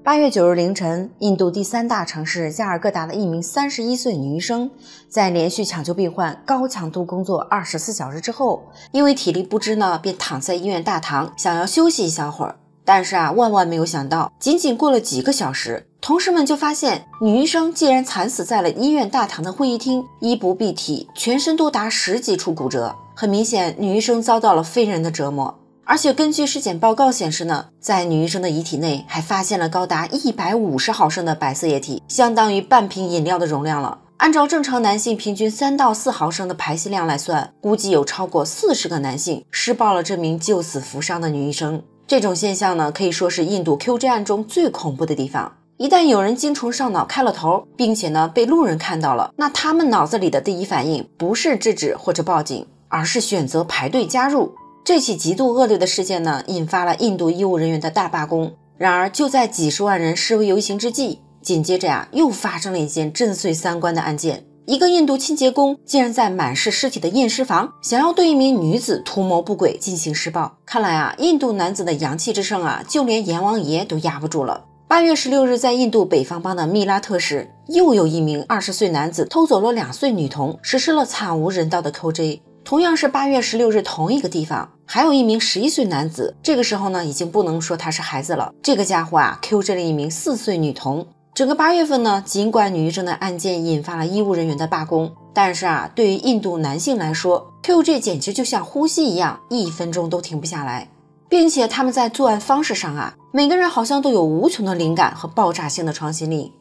8月9日凌晨，印度第3大城市加尔各答的一名31岁女医生，在连续抢救病患、高强度工作24小时之后，因为体力不支呢，便躺在医院大堂，想要休息一小会儿。但是万万没有想到，仅仅过了几个小时，同事们就发现女医生竟然惨死在了医院大堂的会议厅，衣不蔽体，全身多达10几处骨折。很明显，女医生遭到了非人的折磨。而且根据尸检报告显示呢，在女医生的遗体内还发现了高达150毫升的白色液体，相当于半瓶饮料的容量了。按照正常男性平均3到4毫升的排泄量来算，估计有超过40个男性施暴了这名救死扶伤的女医生。这种现象呢，可以说是印度 QJ 案中最恐怖的地方。一旦有人精虫上脑开了头，并且呢被路人看到了，那他们脑子里的第一反应不是制止或者报警，而是选择排队加入。这起极度恶劣的事件呢，引发了印度医务人员的大罢工。然而就在几十万人示威游行之际，紧接着又发生了一件震碎三观的案件。一个印度清洁工竟然在满是尸体的验尸房，想要对一名女子图谋不轨进行施暴。看来印度男子的阳气之盛就连阎王爷都压不住了。8月16日，在印度北方邦的密拉特市，又有一名20岁男子偷走了2岁女童，实施了惨无人道的 QJ。同样是8月16日同一个地方，还有一名11岁男子，这个时候呢已经不能说他是孩子了，这个家伙QJ 了一名4岁女童。整个8月份呢，尽管女医生的案件引发了医务人员的罢工，但是对于印度男性来说， QJ 简直就像呼吸一样，1分钟都停不下来。并且他们在作案方式上每个人好像都有无穷的灵感和爆炸性的创新力。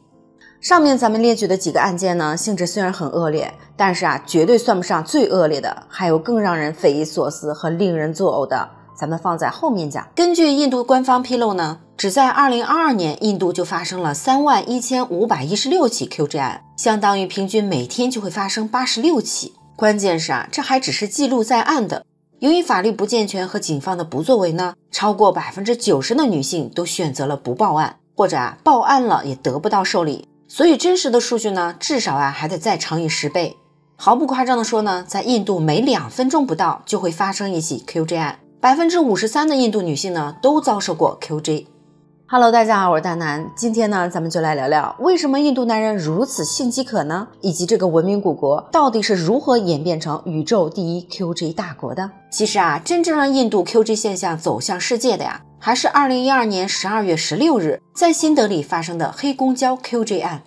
上面咱们列举的几个案件呢，性质虽然很恶劣，但是绝对算不上最恶劣的，还有更让人匪夷所思和令人作呕的，咱们放在后面讲。根据印度官方披露呢，只在2022年，印度就发生了31516起 QJ 案，相当于平均每天就会发生86起。关键是这还只是记录在案的。由于法律不健全和警方的不作为呢，超过90%的女性都选择了不报案，或者报案了也得不到受理。所以真实的数据呢，至少还得再乘以10倍。毫不夸张的说呢，在印度每2分钟不到就会发生一起 QJ 案，53%的印度女性呢都遭受过 QJ。Hello， 大家好，我是大南。今天呢，咱们就来聊聊为什么印度男人如此性饥渴呢？以及这个文明古国到底是如何演变成宇宙第一 QJ 大国的？其实真正让印度 QJ 现象走向世界的还是2012年12月16日在新德里发生的黑公交 QJ 案。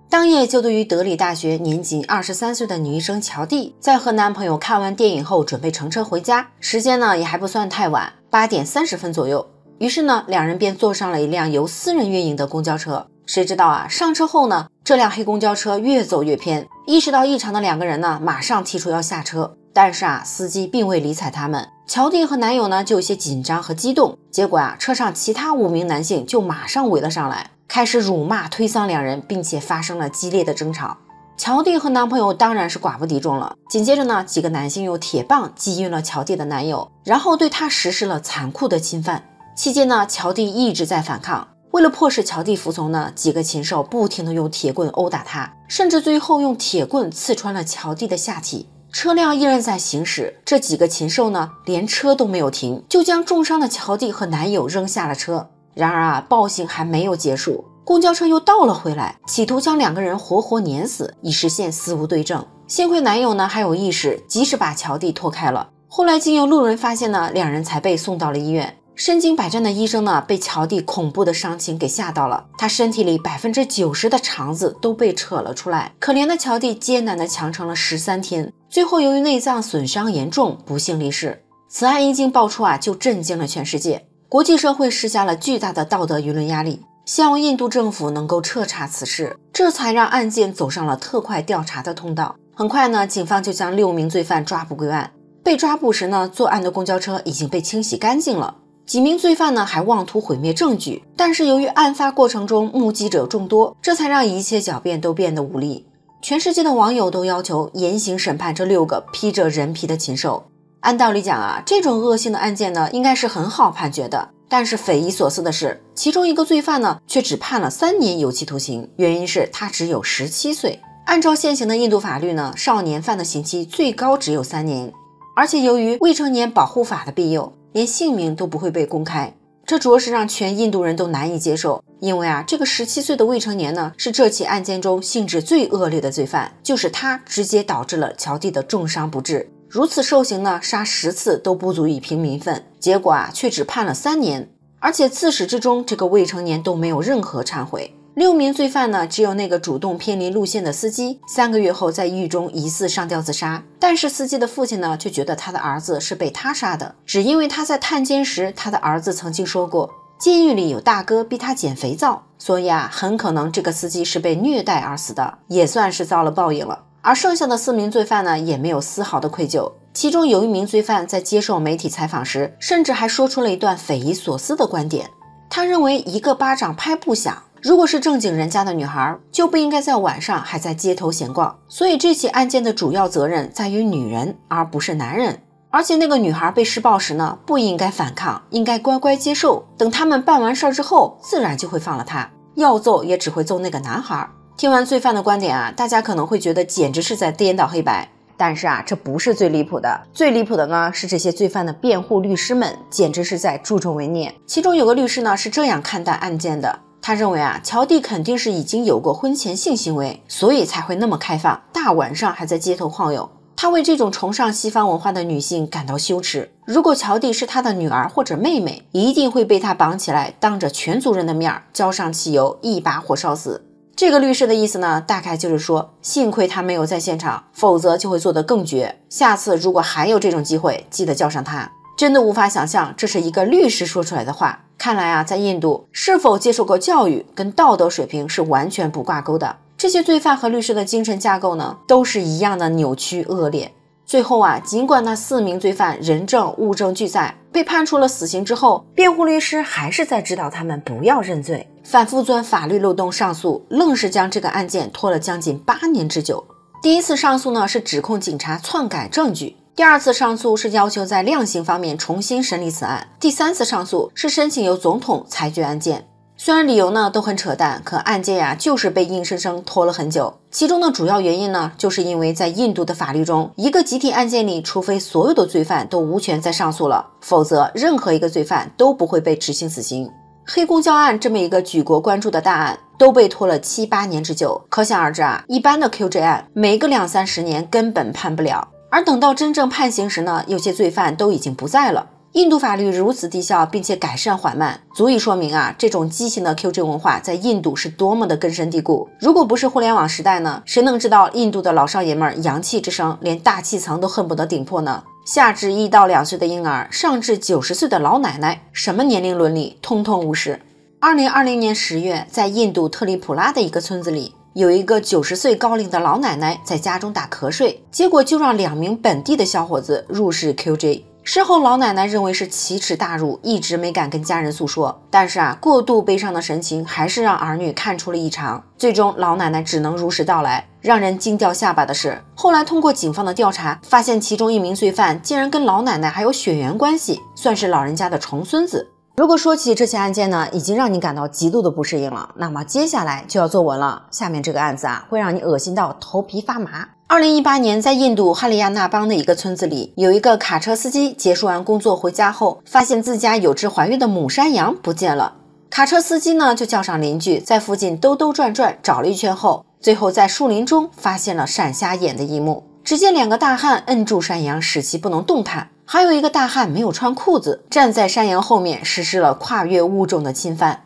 当夜就读于德里大学年仅23岁的女医生乔蒂，在和男朋友看完电影后准备乘车回家，时间呢也还不算太晚，8点30分左右。于是呢，两人便坐上了一辆由私人运营的公交车。谁知道上车后呢，这辆黑公交车越走越偏，意识到异常的两个人呢，马上提出要下车。但是司机并未理睬他们。乔蒂和男友呢就有些紧张和激动，结果车上其他5名男性就马上围了上来，开始辱骂推搡两人，并且发生了激烈的争吵。乔蒂和男朋友当然是寡不敌众了。紧接着呢，几个男性用铁棒击晕了乔蒂的男友，然后对他实施了残酷的侵犯。期间呢，乔蒂一直在反抗。为了迫使乔蒂服从呢，几个禽兽不停地用铁棍殴打他，甚至最后用铁棍刺穿了乔蒂的下体。车辆依然在行驶，这几个禽兽呢，连车都没有停，就将重伤的乔蒂和男友扔下了车。然而暴行还没有结束，公交车又倒了回来，企图将两个人活活碾死，以实现死无对证。幸亏男友呢还有意识，及时把乔蒂拖开了。后来经由路人发现呢，两人才被送到了医院。身经百战的医生呢，被乔蒂恐怖的伤情给吓到了，他身体里90%的肠子都被扯了出来。可怜的乔蒂艰难地强撑了13天，最后由于内脏损伤严重，不幸离世。此案一经爆出就震惊了全世界，国际社会施加了巨大的道德舆论压力，希望印度政府能够彻查此事，这才让案件走上了特快调查的通道。很快呢，警方就将6名罪犯抓捕归案。被抓捕时呢，作案的公交车已经被清洗干净了。几名罪犯呢还妄图毁灭证据，但是由于案发过程中目击者众多，这才让一切狡辩都变得无力。全世界的网友都要求严刑审判这6个披着人皮的禽兽。按道理讲这种恶性的案件呢，应该是很好判决的。但是匪夷所思的是，其中一个罪犯呢却只判了3年有期徒刑，原因是他只有17岁。按照现行的印度法律呢，少年犯的刑期最高只有3年，而且由于未成年保护法的庇佑，连姓名都不会被公开。这着实让全印度人都难以接受。因为这个17岁的未成年呢，是这起案件中性质最恶劣的罪犯，就是他直接导致了乔蒂的重伤不治。如此受刑呢，杀10次都不足以平民愤，结果却只判了3年。而且自始至终，这个未成年都没有任何忏悔。6名罪犯呢，只有那个主动偏离路线的司机，3个月后在狱中疑似上吊自杀。但是司机的父亲呢，却觉得他的儿子是被他杀的，只因为他在探监时，他的儿子曾经说过，监狱里有大哥逼他捡肥皂，所以很可能这个司机是被虐待而死的，也算是遭了报应了。而剩下的4名罪犯呢，也没有丝毫的愧疚。其中有1名罪犯在接受媒体采访时，甚至还说出了一段匪夷所思的观点。他认为一个巴掌拍不响，如果是正经人家的女孩，就不应该在晚上还在街头闲逛。所以这起案件的主要责任在于女人，而不是男人。而且那个女孩被施暴时呢，不应该反抗，应该乖乖接受。等他们办完事之后，自然就会放了她。要揍也只会揍那个男孩。听完罪犯的观点大家可能会觉得简直是在颠倒黑白。但是这不是最离谱的，最离谱的呢是这些罪犯的辩护律师们简直是在助纣为虐。其中有个律师呢是这样看待案件的，他认为乔蒂肯定是已经有过婚前性行为，所以才会那么开放，大晚上还在街头晃悠。他为这种崇尚西方文化的女性感到羞耻。如果乔蒂是他的女儿或者妹妹，一定会被他绑起来，当着全族人的面浇上汽油，一把火烧死。这个律师的意思呢，大概就是说，幸亏他没有在现场，否则就会做得更绝。下次如果还有这种机会，记得叫上他。真的无法想象这是一个律师说出来的话。看来在印度，是否接受过教育跟道德水平是完全不挂钩的。这些罪犯和律师的精神架构呢，都是一样的扭曲恶劣。最后尽管那4名罪犯人证物证俱在，被判处了死刑之后，辩护律师还是在指导他们不要认罪，反复钻法律漏洞上诉，愣是将这个案件拖了将近8年之久。第1次上诉呢，是指控警察篡改证据；第2次上诉是要求在量刑方面重新审理此案；第3次上诉是申请由总统裁决案件。虽然理由呢都很扯淡，可案件就是被硬生生拖了很久。其中的主要原因呢，就是因为在印度的法律中，一个集体案件里，除非所有的罪犯都无权再上诉了，否则任何一个罪犯都不会被执行死刑。黑公交案这么一个举国关注的大案，都被拖了7、8年之久，可想而知一般的 QJ 案每个2、30年根本判不了，而等到真正判刑时呢，有些罪犯都已经不在了。印度法律如此低效并且改善缓慢，足以说明这种畸形的 QJ 文化在印度是多么的根深蒂固。如果不是互联网时代呢，谁能知道印度的老少爷们阳气之声连大气层都恨不得顶破呢？下至1到2岁的婴儿，上至90岁的老奶奶，什么年龄伦理通通无视。2020年10月，在印度特里普拉的一个村子里，有一个90岁高龄的老奶奶在家中打瞌睡，结果就让2名本地的小伙子入室 QJ。事后老奶奶认为是奇耻大辱，一直没敢跟家人诉说，但是过度悲伤的神情还是让儿女看出了异常，最终老奶奶只能如实道来。让人惊掉下巴的是，后来通过警方的调查，发现其中1名罪犯竟然跟老奶奶还有血缘关系，算是老人家的重孙子。如果说起这起案件呢，已经让你感到极度的不适应了，那么接下来就要坐稳了。下面这个案子会让你恶心到头皮发麻。2018年，在印度哈里亚纳邦的一个村子里，有一个卡车司机结束完工作回家后，发现自家有只怀孕的母山羊不见了。卡车司机呢就叫上邻居，在附近兜兜转转找了一圈后，最后在树林中发现了闪瞎眼的一幕。只见2个大汉摁住山羊，使其不能动弹，还有一个大汉没有穿裤子，站在山羊后面实施了跨越物种的侵犯。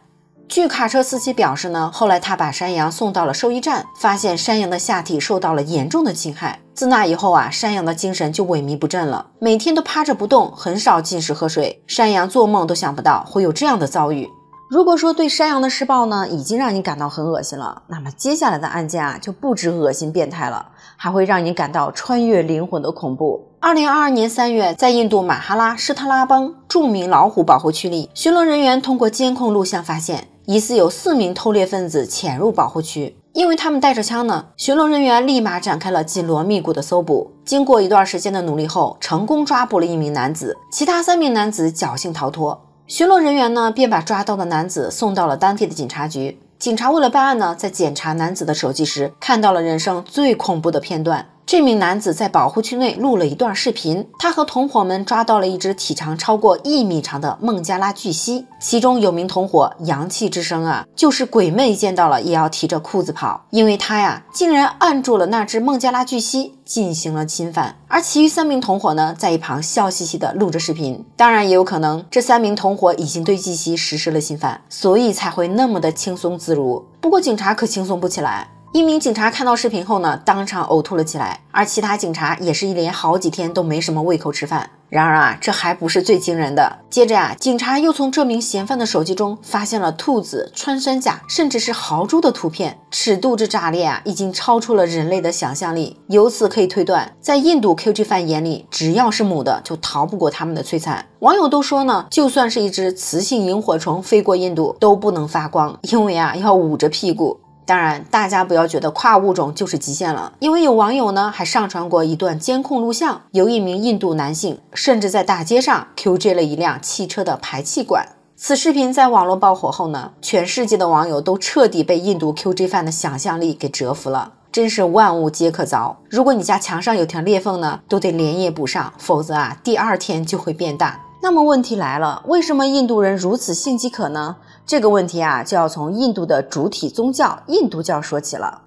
据卡车司机表示呢，后来他把山羊送到了兽医站，发现山羊的下体受到了严重的侵害。自那以后山羊的精神就萎靡不振了，每天都趴着不动，很少进食喝水。山羊做梦都想不到会有这样的遭遇。如果说对山羊的施暴呢，已经让你感到很恶心了，那么接下来的案件就不止恶心变态了，还会让你感到穿越灵魂的恐怖。2022年3月，在印度马哈拉施特拉邦著名老虎保护区里，巡逻人员通过监控录像发现，疑似有4名偷猎分子潜入保护区。因为他们带着枪呢，巡逻人员立马展开了紧锣密鼓的搜捕。经过一段时间的努力后，成功抓捕了1名男子，其他3名男子侥幸逃脱。巡逻人员呢，便把抓到的男子送到了当地的警察局。警察为了办案呢，在检查男子的手机时，看到了人生最恐怖的片段。这名男子在保护区内录了一段视频，他和同伙们抓到了一只体长超过1米长的孟加拉巨蜥，其中有名同伙阳气之生啊，就是鬼魅见到了也要提着裤子跑，因为他呀竟然按住了那只孟加拉巨蜥进行了侵犯，而其余3名同伙呢在一旁笑嘻嘻的录着视频。当然也有可能这3名同伙已经对巨蜥实施了侵犯，所以才会那么的轻松自如。不过警察可轻松不起来，一名警察看到视频后呢，当场呕吐了起来，而其他警察也是一连好几天都没什么胃口吃饭。然而啊，这还不是最惊人的。接着啊，警察又从这名嫌犯的手机中发现了兔子、穿山甲，甚至是豪猪的图片，尺度之炸裂啊，已经超出了人类的想象力。由此可以推断，在印度 QG 犯眼里，只要是母的，就逃不过他们的摧残。网友都说呢，就算是一只雌性萤火虫飞过印度，都不能发光，因为啊，要捂着屁股。当然，大家不要觉得跨物种就是极限了，因为有网友呢还上传过一段监控录像，有一名印度男性甚至在大街上 QG 了一辆汽车的排气管。此视频在网络爆火后呢，全世界的网友都彻底被印度 QG 犯的想象力给折服了，真是万物皆可凿。如果你家墙上有条裂缝呢，都得连夜补上，否则啊，第2天就会变大。那么问题来了，为什么印度人如此性饥渴呢？这个问题啊，就要从印度的主体宗教印度教说起了。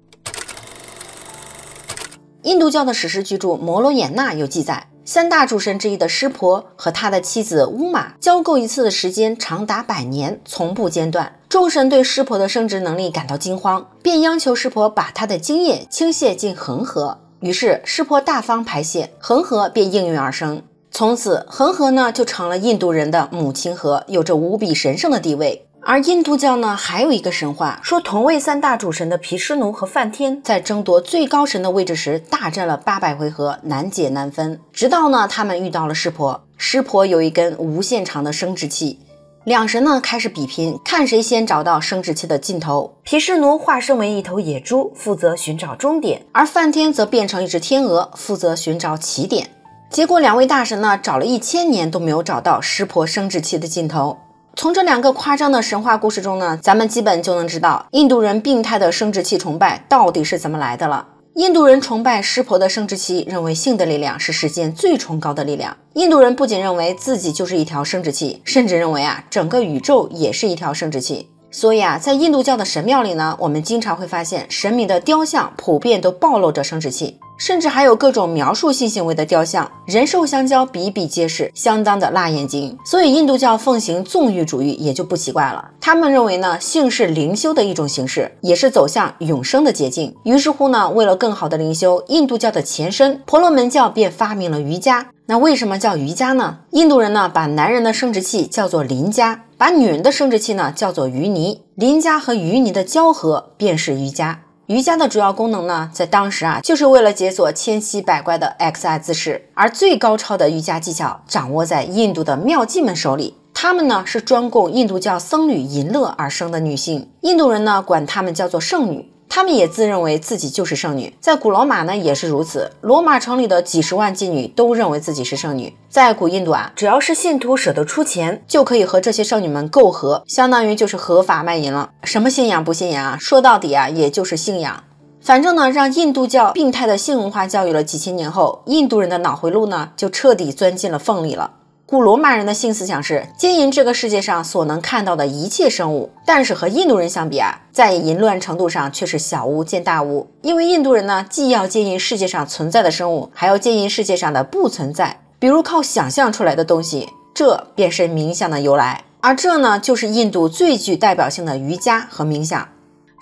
印度教的史诗巨著《摩罗衍那》有记载，3大主神之一的湿婆和他的妻子乌玛交媾一次的时间长达100年，从不间断。众神对湿婆的生殖能力感到惊慌，便央求湿婆把他的精液倾泻进恒河。于是湿婆大方排泄，恒河便应运而生。从此恒河呢就成了印度人的母亲河，有着无比神圣的地位。而印度教呢还有一个神话，说同为3大主神的毗湿奴和梵天在争夺最高神的位置时大战了800回合，难解难分，直到呢他们遇到了湿婆。湿婆有一根无限长的生殖器，两神呢开始比拼，看谁先找到生殖器的尽头。毗湿奴化身为一头野猪，负责寻找终点，而梵天则变成一只天鹅，负责寻找起点。结果2位大神呢找了1000年都没有找到湿婆生殖器的尽头。从这2个夸张的神话故事中呢，咱们基本就能知道印度人病态的生殖器崇拜到底是怎么来的了。印度人崇拜湿婆的生殖器，认为性的力量是世间最崇高的力量。印度人不仅认为自己就是一条生殖器，甚至认为啊，整个宇宙也是一条生殖器。所以啊，在印度教的神庙里呢，我们经常会发现神明的雕像普遍都暴露着生殖器，甚至还有各种描述性行为的雕像，人兽相交比比皆是，相当的辣眼睛。所以印度教奉行纵欲主义也就不奇怪了。他们认为呢，性是灵修的一种形式，也是走向永生的捷径。于是乎呢，为了更好的灵修，印度教的前身婆罗门教便发明了瑜伽。那为什么叫瑜伽呢？印度人呢把男人的生殖器叫做邻家，把女人的生殖器呢叫做鱼泥，邻家和鱼泥的交合便是瑜伽。瑜伽的主要功能呢，在当时啊，就是为了解锁千奇百怪的 XI 姿势，而最高超的瑜伽技巧掌握在印度的妙计们手里。她们呢是专供印度教僧侣淫乐而生的女性，印度人呢管她们叫做圣女。她们也自认为自己就是圣女，在古罗马呢也是如此，罗马城里的几十万妓女都认为自己是圣女。在古印度啊，只要是信徒舍得出钱，就可以和这些圣女们媾合，相当于就是合法卖淫了。什么信仰不信仰啊，说到底啊，也就是信仰。反正呢，让印度教病态的性文化教育了几千年后，印度人的脑回路呢就彻底钻进了缝里了。古罗马人的性思想是奸淫这个世界上所能看到的一切生物，但是和印度人相比啊，在淫乱程度上却是小巫见大巫。因为印度人呢，既要奸淫世界上存在的生物，还要奸淫世界上的不存在，比如靠想象出来的东西，这便是冥想的由来。而这呢，就是印度最具代表性的瑜伽和冥想。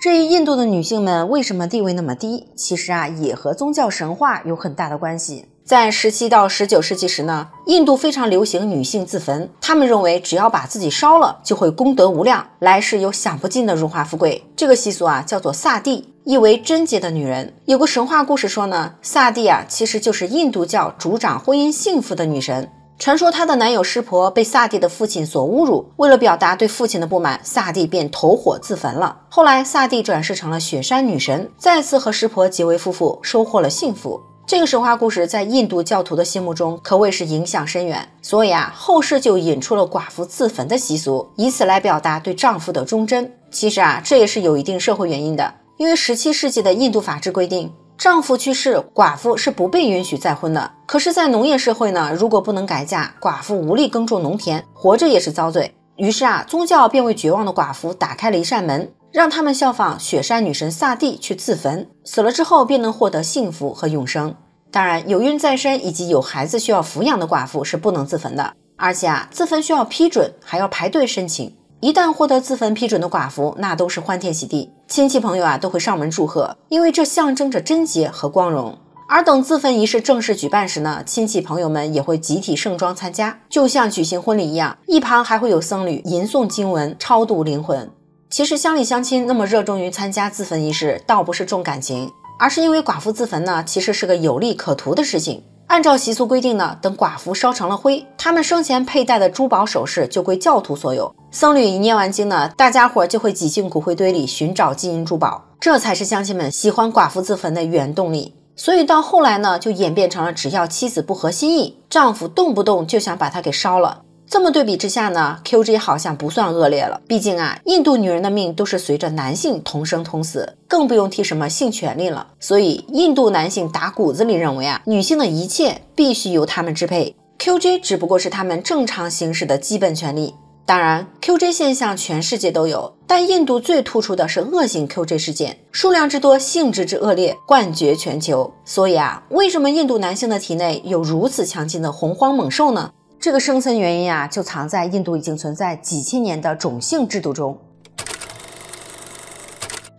至于印度的女性们为什么地位那么低，其实啊，也和宗教神话有很大的关系。在17到19世纪时呢，印度非常流行女性自焚，他们认为只要把自己烧了，就会功德无量，来世有享不尽的荣华富贵。这个习俗啊，叫做萨蒂，意为贞洁的女人。有个神话故事说呢，萨蒂啊，其实就是印度教主掌婚姻幸福的女神。传说她的男友湿婆被萨蒂的父亲所侮辱，为了表达对父亲的不满，萨蒂便投火自焚了。后来萨蒂转世成了雪山女神，再次和湿婆结为夫妇，收获了幸福。这个神话故事在印度教徒的心目中可谓是影响深远，所以啊，后世就引出了寡妇自焚的习俗，以此来表达对丈夫的忠贞。其实啊，这也是有一定社会原因的，因为17世纪的印度法制规定，丈夫去世，寡妇是不被允许再婚的。可是，在农业社会呢，如果不能改嫁，寡妇无力耕种农田，活着也是遭罪。于是宗教便为绝望的寡妇打开了一扇门，让他们效仿雪山女神萨蒂去自焚，死了之后便能获得幸福和永生。当然，有孕在身以及有孩子需要抚养的寡妇是不能自焚的，而且自焚需要批准，还要排队申请。一旦获得自焚批准的寡妇，那都是欢天喜地，亲戚朋友都会上门祝贺，因为这象征着贞洁和光荣。而等自焚仪式正式举办时呢，亲戚朋友们也会集体盛装参加，就像举行婚礼一样，一旁还会有僧侣吟诵经文，超度灵魂。其实乡里乡亲那么热衷于参加自焚仪式，倒不是重感情，而是因为寡妇自焚呢，其实是个有利可图的事情。按照习俗规定呢，等寡妇烧成了灰，他们生前佩戴的珠宝首饰就归教徒所有。僧侣一念完经呢，大家伙就会挤进骨灰堆里寻找金银珠宝，这才是乡亲们喜欢寡妇自焚的原动力。所以到后来呢，就演变成了只要妻子不合心意，丈夫动不动就想把她给烧了。这么对比之下呢 ，QJ 好像不算恶劣了。毕竟印度女人的命都是随着男性同生同死，更不用提什么性权利了。所以印度男性打骨子里认为女性的一切必须由他们支配 ，QJ 只不过是他们正常行使的基本权利。当然 ，QJ 现象全世界都有，但印度最突出的是恶性 QJ 事件，数量之多，性质之恶劣，冠绝全球。所以为什么印度男性的体内有如此强劲的洪荒猛兽呢？这个生存原因就藏在印度已经存在几千年的种姓制度中。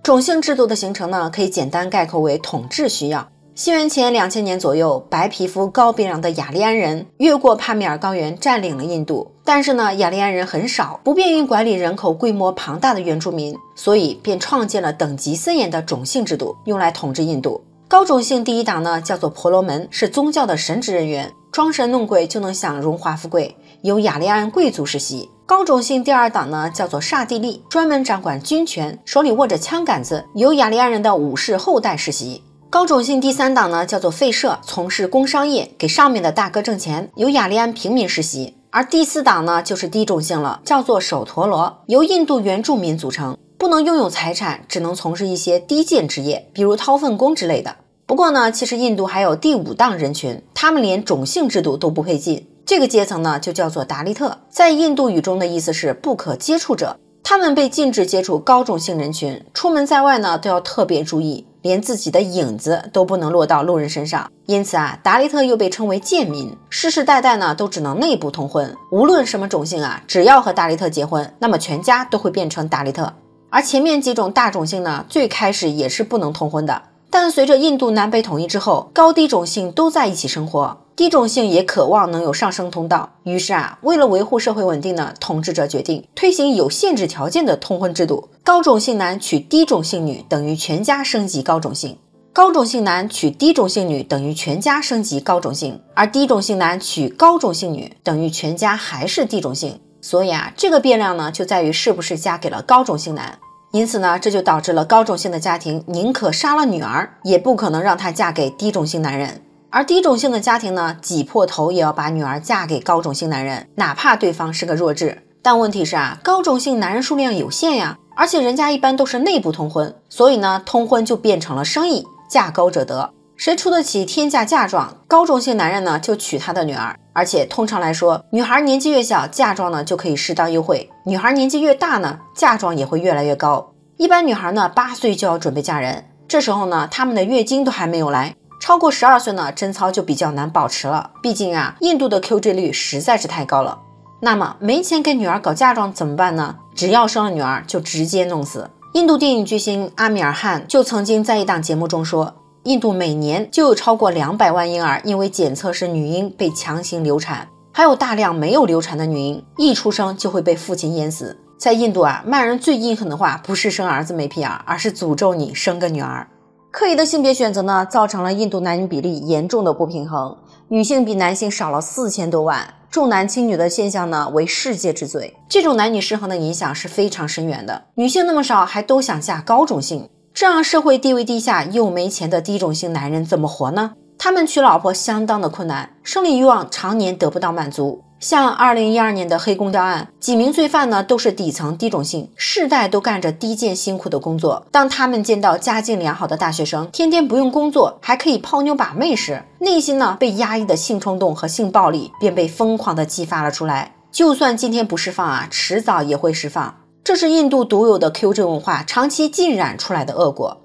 种姓制度的形成呢，可以简单概括为统治需要。西元前2000年左右，白皮肤高鼻梁的雅利安人越过帕米尔高原占领了印度，但是呢，雅利安人很少，不便于管理人口规模庞大的原住民，所以便创建了等级森严的种姓制度，用来统治印度。高种姓第一党呢，叫做婆罗门，是宗教的神职人员，装神弄鬼就能享荣华富贵，由雅利安贵族世袭。高种姓第二党呢，叫做刹帝利，专门掌管军权，手里握着枪杆子，由雅利安人的武士后代世袭。高种姓第三党呢，叫做吠舍，从事工商业，给上面的大哥挣钱，由雅利安平民世袭。而第四党呢，就是低种姓了，叫做首陀罗，由印度原住民组成，不能拥有财产，只能从事一些低贱职业，比如掏粪工之类的。不过呢，其实印度还有第五档人群，他们连种姓制度都不配进。这个阶层呢，就叫做达利特，在印度语中的意思是不可接触者。他们被禁止接触高种姓人群，出门在外呢都要特别注意，连自己的影子都不能落到路人身上。因此达利特又被称为贱民，世世代代呢都只能内部通婚，无论什么种姓只要和达利特结婚，那么全家都会变成达利特。而前面几种大种姓呢，最开始也是不能通婚的。但随着印度南北统一之后，高低种姓都在一起生活，低种姓也渴望能有上升通道。于是为了维护社会稳定呢，统治者决定推行有限制条件的通婚制度。高种姓男娶低种姓女，等于全家升级高种姓；高种姓男娶低种姓女，等于全家升级高种姓；而低种姓男娶高种姓女，等于全家还是低种姓。所以这个变量呢，就在于是不是嫁给了高种姓男。因此呢，这就导致了高种姓的家庭宁可杀了女儿，也不可能让她嫁给低种姓男人。而低种姓的家庭呢，挤破头也要把女儿嫁给高种姓男人，哪怕对方是个弱智。但问题是高种姓男人数量有限呀，而且人家一般都是内部通婚，所以呢，通婚就变成了生意，价高者得。谁出得起天价嫁妆，高种姓男人呢就娶他的女儿。而且通常来说，女孩年纪越小，嫁妆呢就可以适当优惠；女孩年纪越大呢，嫁妆也会越来越高。一般女孩呢8岁就要准备嫁人，这时候呢，她们的月经都还没有来。超过12岁呢，贞操就比较难保持了。毕竟印度的 QG 率实在是太高了。那么没钱给女儿搞嫁妆怎么办呢？只要生了女儿就直接弄死。印度电影巨星阿米尔汗就曾经在一档节目中说，印度每年就有超过200万婴儿因为检测是女婴被强行流产，还有大量没有流产的女婴一出生就会被父亲淹死。在印度骂人最阴狠的话不是生儿子没屁眼，而是诅咒你生个女儿。刻意的性别选择呢，造成了印度男女比例严重的不平衡，女性比男性少了4000多万，重男轻女的现象呢为世界之最。这种男女失衡的影响是非常深远的。女性那么少，还都想嫁高种姓，这样社会地位低下又没钱的低种姓男人怎么活呢？他们娶老婆相当的困难，生理欲望常年得不到满足，像2012年的黑公交案，几名罪犯呢都是底层低种姓，世代都干着低贱辛苦的工作。当他们见到家境良好的大学生天天不用工作，还可以泡妞把妹时，内心呢被压抑的性冲动和性暴力便被疯狂的激发了出来。就算今天不释放啊，迟早也会释放。这是印度独有的 QJ 文化长期浸染出来的恶果。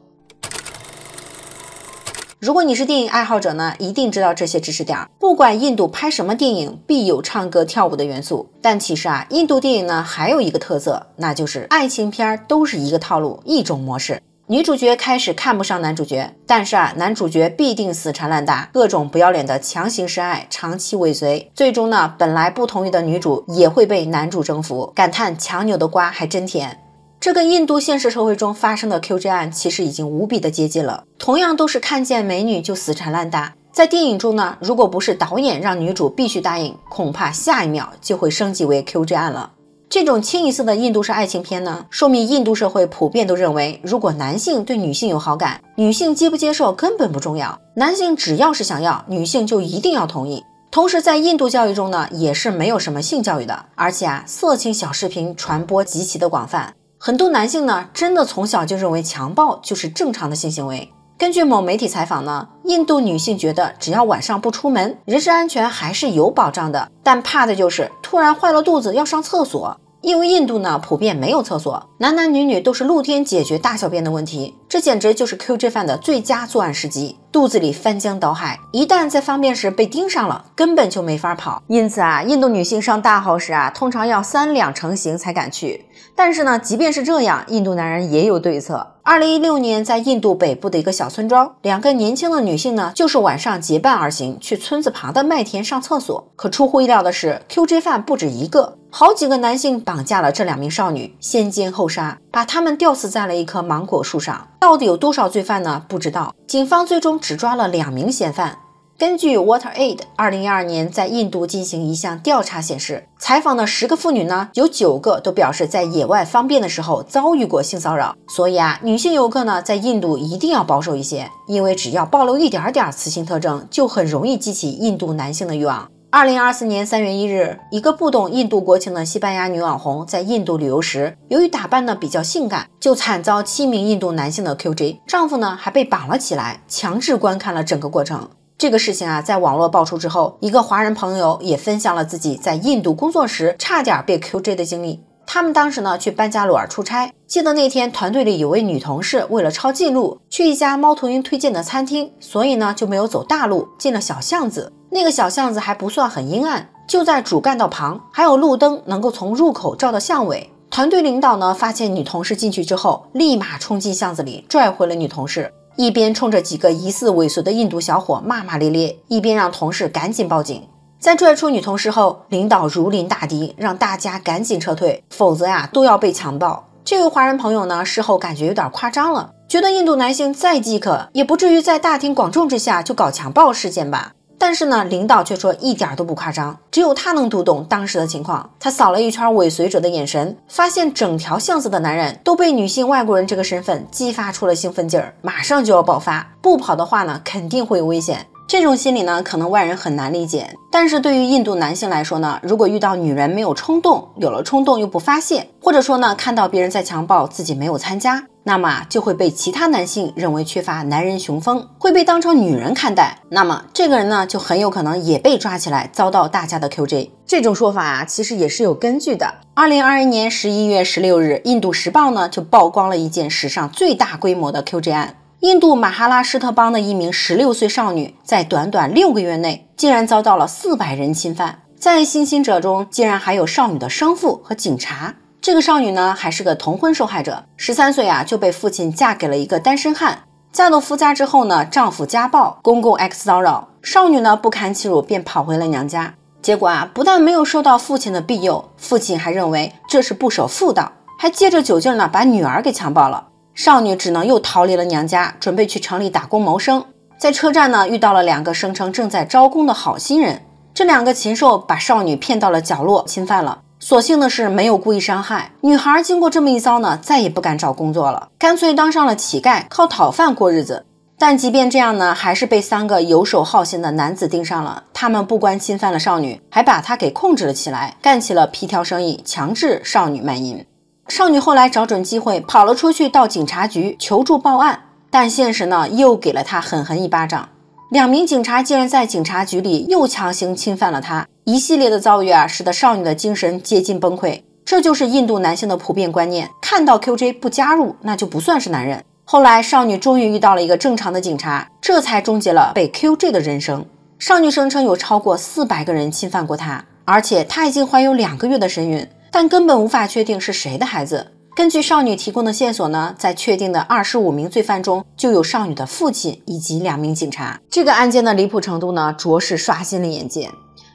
如果你是电影爱好者呢，一定知道这些知识点。不管印度拍什么电影，必有唱歌跳舞的元素。但其实啊，印度电影呢还有一个特色，那就是爱情片都是一个套路，一种模式。女主角开始看不上男主角，但是啊，男主角必定死缠烂打，各种不要脸的强行示爱，长期尾随。最终呢，本来不同意的女主也会被男主征服，感叹强扭的瓜还真甜。这跟印度现实社会中发生的 QJ 案其实已经无比的接近了，同样都是看见美女就死缠烂打。在电影中呢，如果不是导演让女主必须答应，恐怕下一秒就会升级为 QJ 案了。这种清一色的印度式爱情片呢，说明印度社会普遍都认为，如果男性对女性有好感，女性接不接受根本不重要，男性只要是想要，女性就一定要同意。同时在印度教育中呢，也是没有什么性教育的，而且啊，色情小视频传播极其的广泛。很多男性呢，真的从小就认为强暴就是正常的性行为。根据某媒体采访呢，印度女性觉得只要晚上不出门，人身安全还是有保障的，但怕的就是突然坏了肚子要上厕所。因为印度呢普遍没有厕所，男男女女都是露天解决大小便的问题，这简直就是 QJ 犯的最佳作案时机。肚子里翻江倒海，一旦在方便时被盯上了，根本就没法跑。因此啊，印度女性上大号时啊，通常要3两成型才敢去。但是呢，即便是这样，印度男人也有对策。2016年，在印度北部的一个小村庄，2个年轻的女性呢，就是晚上结伴而行，去村子旁的麦田上厕所。可出乎意料的是 ，QJ 犯不止一个，好几个男性绑架了这2名少女，先奸后杀，把她们吊死在了一棵芒果树上。到底有多少罪犯呢？不知道。警方最终只抓了2名嫌犯。根据 WaterAid 2012年在印度进行一项调查显示，采访的10个妇女呢，有9个都表示在野外方便的时候遭遇过性骚扰。所以啊，女性游客呢，在印度一定要保守一些，因为只要暴露一点点雌性特征，就很容易激起印度男性的欲望。2024年3月1日，一个不懂印度国情的西班牙女网红在印度旅游时，由于打扮的比较性感，就惨遭7名印度男性的 QJ， 丈夫呢还被绑了起来，强制观看了整个过程。这个事情啊，在网络爆出之后，一个华人朋友也分享了自己在印度工作时差点被 QJ 的经历。他们当时呢去班加罗尔出差，记得那天团队里有位女同事为了抄近路，去一家猫头鹰推荐的餐厅，所以呢就没有走大路，进了小巷子。那个小巷子还不算很阴暗，就在主干道旁，还有路灯能够从入口照到巷尾。团队领导呢发现女同事进去之后，立马冲进巷子里拽回了女同事，一边冲着几个疑似尾随的印度小伙骂骂咧咧，一边让同事赶紧报警。在拽出女同事后，领导如临大敌，让大家赶紧撤退，否则呀都要被强暴。这位华人朋友呢，事后感觉有点夸张了，觉得印度男性再饥渴，也不至于在大庭广众之下就搞强暴事件吧。但是呢，领导却说一点都不夸张，只有他能读懂当时的情况。他扫了一圈尾随者的眼神，发现整条巷子的男人都被女性外国人这个身份激发出了兴奋劲儿，马上就要爆发，不跑的话呢，肯定会有危险。这种心理呢，可能外人很难理解，但是对于印度男性来说呢，如果遇到女人没有冲动，有了冲动又不发泄，或者说呢，看到别人在强暴自己没有参加，那么就会被其他男性认为缺乏男人雄风，会被当成女人看待，那么这个人呢，就很有可能也被抓起来，遭到大家的 QJ。这种说法啊，其实也是有根据的。2021年11月16日，印度时报呢就曝光了一件史上最大规模的 QJ 案。印度马哈拉施特邦的一名16岁少女，在短短6个月内，竟然遭到了400人侵犯。在幸侵者中，竟然还有少女的生父和警察。这个少女呢，还是个童婚受害者，13岁啊就被父亲嫁给了一个单身汉。嫁到夫家之后呢，丈夫家暴，公公 X 骚扰，少女呢不堪欺辱，便跑回了娘家。结果啊，不但没有受到父亲的庇佑，父亲还认为这是不守妇道，还借着酒劲呢把女儿给强暴了。少女只能又逃离了娘家，准备去城里打工谋生。在车站呢，遇到了2个声称正在招工的好心人。这2个禽兽把少女骗到了角落，侵犯了。所幸的是没有故意伤害。女孩经过这么一遭呢，再也不敢找工作了，干脆当上了乞丐，靠讨饭过日子。但即便这样呢，还是被3个游手好闲的男子盯上了。他们不光侵犯了少女，还把她给控制了起来，干起了皮条生意，强制少女卖淫。少女后来找准机会跑了出去，到警察局求助报案，但现实呢又给了她狠狠一巴掌。2名警察竟然在警察局里又强行侵犯了她，一系列的遭遇使得少女的精神接近崩溃。这就是印度男性的普遍观念，看到 QJ 不加入，那就不算是男人。后来少女终于遇到了一个正常的警察，这才终结了被 QJ 的人生。少女声称有超过400个人侵犯过她，而且她已经怀有2个月的身孕，但根本无法确定是谁的孩子。根据少女提供的线索呢，在确定的25名罪犯中就有少女的父亲以及2名警察。这个案件的离谱程度呢，着实刷新了眼界。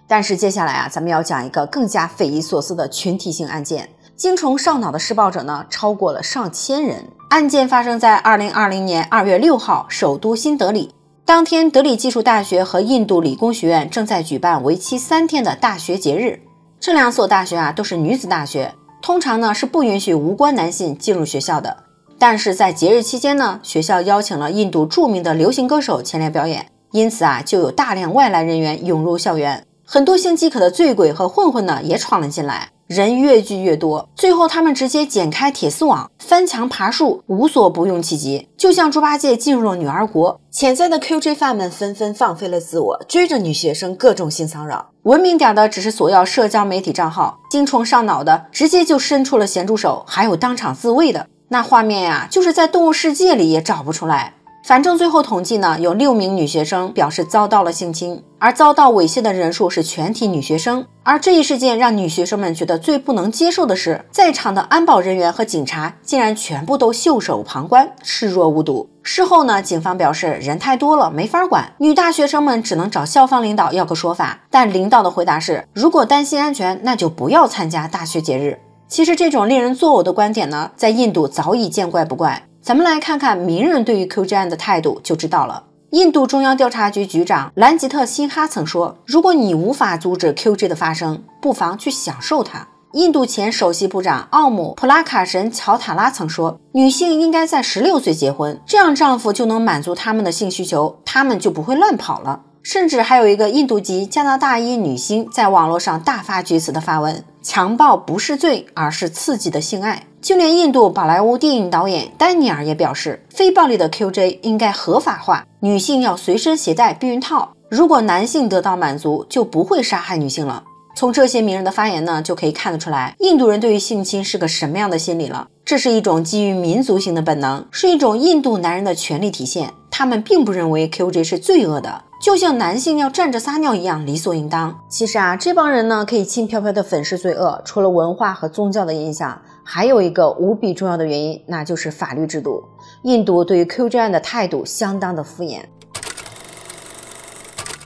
但是接下来咱们要讲一个更加匪夷所思的群体性案件。精虫上脑的施暴者呢，超过了上千人。案件发生在2020年2月6号，首都新德里。当天，德里技术大学和印度理工学院正在举办为期3天的大学节日。这2所大学都是女子大学，通常呢是不允许无关男性进入学校的。但是在节日期间呢，学校邀请了印度著名的流行歌手前来表演，因此就有大量外来人员涌入校园。很多性饥渴的醉鬼和混混呢也闯了进来，人越聚越多，最后他们直接剪开铁丝网，翻墙爬树，无所不用其极，就像猪八戒进入了女儿国。潜在的 QJ 犯们纷纷放飞了自我，追着女学生各种性骚扰。文明点的只是索要社交媒体账号，精虫上脑的直接就伸出了咸猪手，还有当场自卫的，那画面就是在动物世界里也找不出来。反正最后统计呢，有6名女学生表示遭到了性侵，而遭到猥亵的人数是全体女学生。而这一事件让女学生们觉得最不能接受的是，在场的安保人员和警察竟然全部都袖手旁观，视若无睹。事后呢，警方表示人太多了没法管，女大学生们只能找校方领导要个说法，但领导的回答是，如果担心安全，那就不要参加大学节日。其实这种令人作呕的观点呢，在印度早已见怪不怪。咱们来看看名人对于 QJ 案的态度就知道了。印度中央调查局局长兰吉特·辛哈曾说，如果你无法阻止 QJ 的发生，不妨去享受它。印度前首席部长奥姆·普拉卡什·乔塔拉曾说，女性应该在16岁结婚，这样丈夫就能满足他们的性需求，他们就不会乱跑了。甚至还有一个印度籍加拿大裔女星在网络上大发厥词的发文，强暴不是罪，而是刺激的性爱。就连印度宝莱坞电影导演丹尼尔也表示，非暴力的 QJ 应该合法化，女性要随身携带避孕套，如果男性得到满足，就不会杀害女性了。从这些名人的发言呢，就可以看得出来，印度人对于性侵是个什么样的心理了。这是一种基于民族性的本能，是一种印度男人的权利体现。他们并不认为 QJ 是罪恶的，就像男性要站着撒尿一样理所应当。其实这帮人呢可以轻飘飘地粉饰罪恶，除了文化和宗教的影响，还有一个无比重要的原因，那就是法律制度。印度对于 QJ 案的态度相当的敷衍。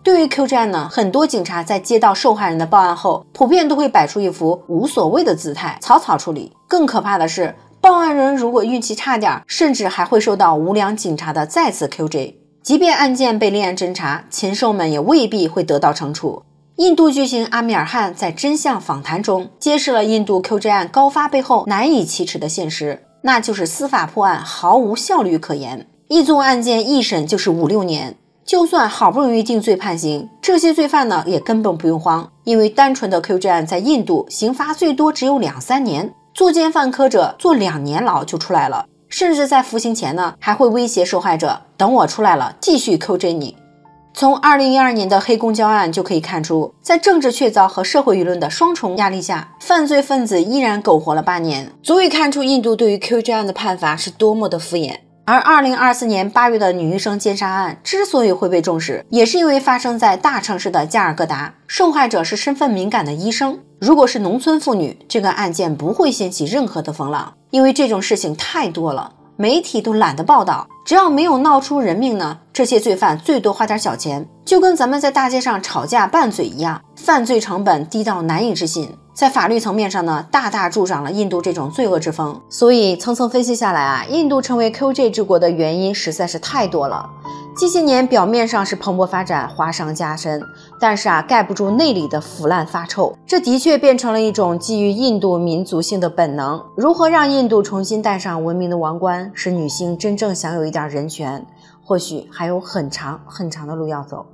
对于 QJ 案呢，很多警察在接到受害人的报案后，普遍都会摆出一副无所谓的姿态，草草处理。更可怕的是，报案人如果运气差点，甚至还会受到无良警察的再次 QJ。即便案件被立案侦查，禽兽们也未必会得到惩处。印度巨星阿米尔汗在真相访谈中揭示了印度 QJ 案高发背后难以启齿的现实，那就是司法破案毫无效率可言，一宗案件一审就是5-6年。就算好不容易定罪判刑，这些罪犯呢也根本不用慌，因为单纯的 QJ 案在印度刑罚最多只有2-3年，作奸犯科者坐2年牢就出来了，甚至在服刑前呢还会威胁受害者，等我出来了继续 QJ 你。从2012年的黑公交案就可以看出，在政治确凿和社会舆论的双重压力下，犯罪分子依然苟活了8年，足以看出印度对于 QJ 案的判罚是多么的敷衍。而2024年8月的女医生奸杀案之所以会被重视，也是因为发生在大城市的加尔各答，受害者是身份敏感的医生。如果是农村妇女，这个案件不会掀起任何的风浪，因为这种事情太多了，媒体都懒得报道。只要没有闹出人命呢，这些罪犯最多花点小钱，就跟咱们在大街上吵架拌嘴一样，犯罪成本低到难以置信。在法律层面上呢，大大助长了印度这种罪恶之风。所以层层分析下来印度成为 QJ 之国的原因实在是太多了。近些年表面上是蓬勃发展，华商加深，但是盖不住内里的腐烂发臭。这的确变成了一种基于印度民族性的本能。如何让印度重新戴上文明的王冠，使女性真正享有一点人权，或许还有很长很长的路要走。